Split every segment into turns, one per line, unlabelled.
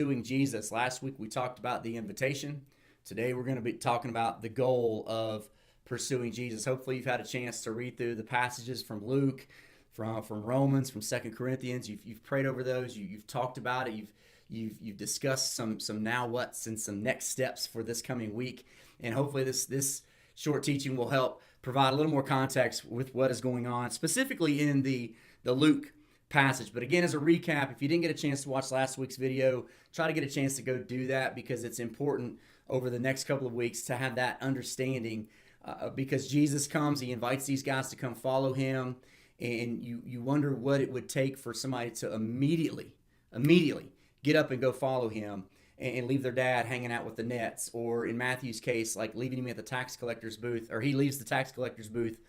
Pursuing Jesus. Last week we talked about the invitation. Today we're going to be talking about the goal of pursuing Jesus. Hopefully you've had a chance to read through the passages from Luke, from Romans, from Second Corinthians. You've prayed over those. You've talked about it. You've discussed some now what's and some next steps for this coming week. And hopefully this short teaching will help provide a little more context with what is going on, specifically in the Luke passage. But again, as a recap, if you didn't get a chance to watch last week's video, try to get a chance to go do that, because it's important over the next couple of weeks to have that understanding, because Jesus comes, he invites these guys to come follow him, and you wonder what it would take for somebody to immediately get up and go follow him and leave their dad hanging out with the nets, or in Matthew's case, like leaving him at the tax collector's booth, or he leaves the tax collector's booth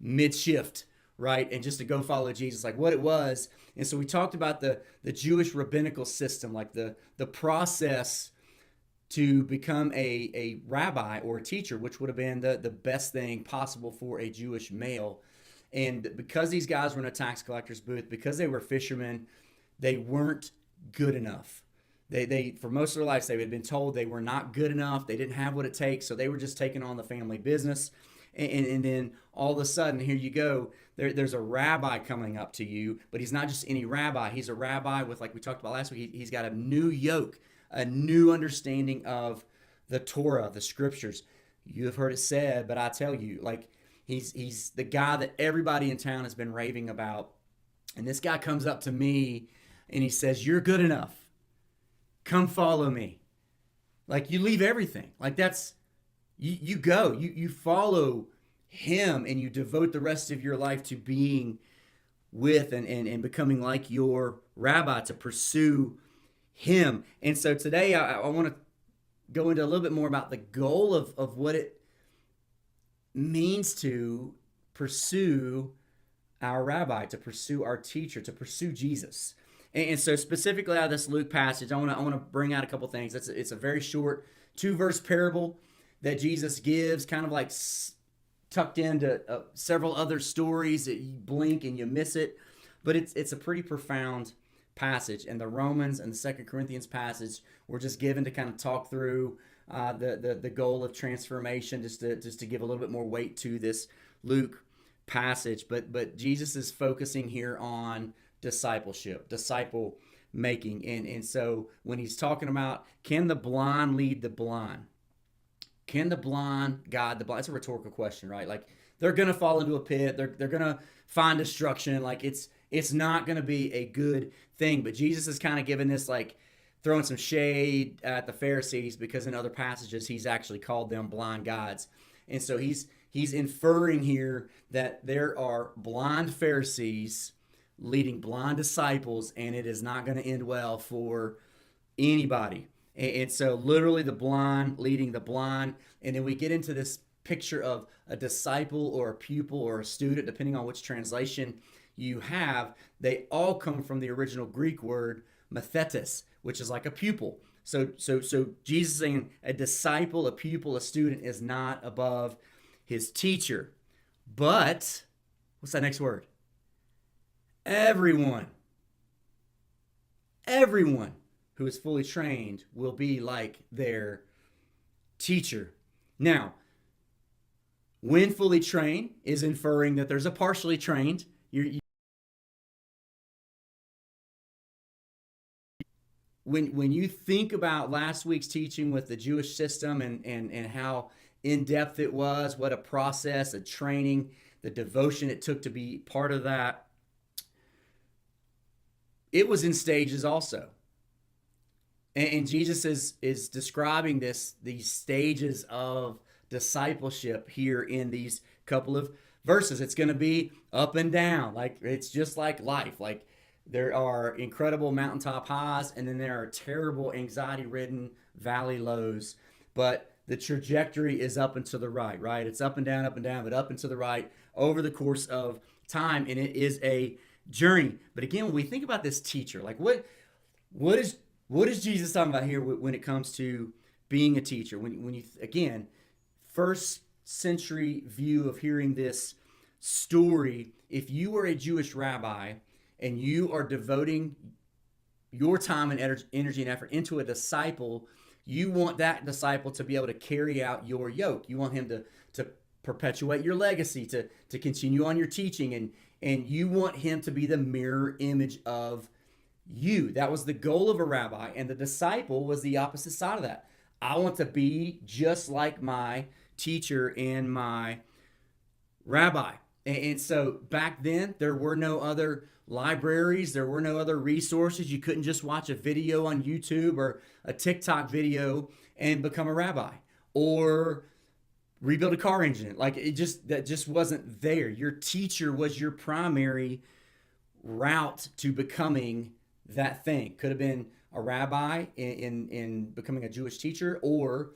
mid-shift, right? And just to go follow Jesus, like what it was. And so we talked about the Jewish rabbinical system, like the process to become a rabbi or a teacher, which would have been the best thing possible for a Jewish male. And because these guys were in a tax collector's booth, because they were fishermen, they weren't good enough. They for most of their lives, they had been told they were not good enough. They didn't have what it takes, so they were just taking on the family business. And then all of a sudden, here you go, there's a rabbi coming up to you, but he's not just any rabbi. He's a rabbi with, like we talked about last week, he's got a new yoke, a new understanding of the Torah, the scriptures. You have heard it said, but I tell you, like he's the guy that everybody in town has been raving about. And this guy comes up to me and he says, "You're good enough. Come follow me." Like, you leave everything. Like, that's, you go, you follow him, and you devote the rest of your life to being with and becoming like your rabbi, to pursue him. And so today I want to go into a little bit more about the goal of what it means to pursue our rabbi, to pursue our teacher, to pursue Jesus. And so specifically out of this Luke passage, I want to bring out a couple things. It's a very short 2-verse parable that Jesus gives, kind of like tucked into several other stories that you blink and you miss it. But it's a pretty profound passage. And the Romans and the Second Corinthians passage were just given to kind of talk through the goal of transformation, just to give a little bit more weight to this Luke passage. But Jesus is focusing here on discipleship, disciple making. And so when he's talking about, can the blind lead the blind? Can the blind guide the blind? It's a rhetorical question, right? Like, they're going to fall into a pit. They're going to find destruction. Like, it's not going to be a good thing. But Jesus is kind of giving this, like, throwing some shade at the Pharisees, because in other passages he's actually called them blind guides. And so he's inferring here that there are blind Pharisees leading blind disciples, and it is not going to end well for anybody. And so literally the blind leading the blind. And then we get into this picture of a disciple or a pupil or a student, depending on which translation you have. They all come from the original Greek word mathetes, which is like a pupil. So Jesus is saying a disciple, a pupil, a student is not above his teacher. But what's that next word? Everyone who is fully trained will be like their teacher. Now, when fully trained is inferring that there's a partially trained. When you think about last week's teaching with the Jewish system and how in-depth it was, what a process, a training, the devotion it took to be part of that, it was in stages also. And Jesus is describing these stages of discipleship here in these couple of verses. It's going to be up and down. Like, it's just like life. Like, there are incredible mountaintop highs, and then there are terrible anxiety-ridden valley lows. But the trajectory is up and to the right, right? It's up and down, but up and to the right over the course of time, and it is a journey. But again, when we think about this teacher, like what is Jesus talking about here when it comes to being a teacher? When you again, first century view of hearing this story, if you were a Jewish rabbi and you are devoting your time and energy and effort into a disciple, you want that disciple to be able to carry out your yoke. You want him to perpetuate your legacy, to continue on your teaching, and you want him to be the mirror image of you. That was the goal of a rabbi, and the disciple was the opposite side of that. I want to be just like my teacher and my rabbi. And so back then, there were no other libraries, there were no other resources. You couldn't just watch a video on YouTube or a TikTok video and become a rabbi, or rebuild a car engine. Like, that just wasn't there. Your teacher was your primary route to becoming that thing. Could have been a rabbi in becoming a Jewish teacher, or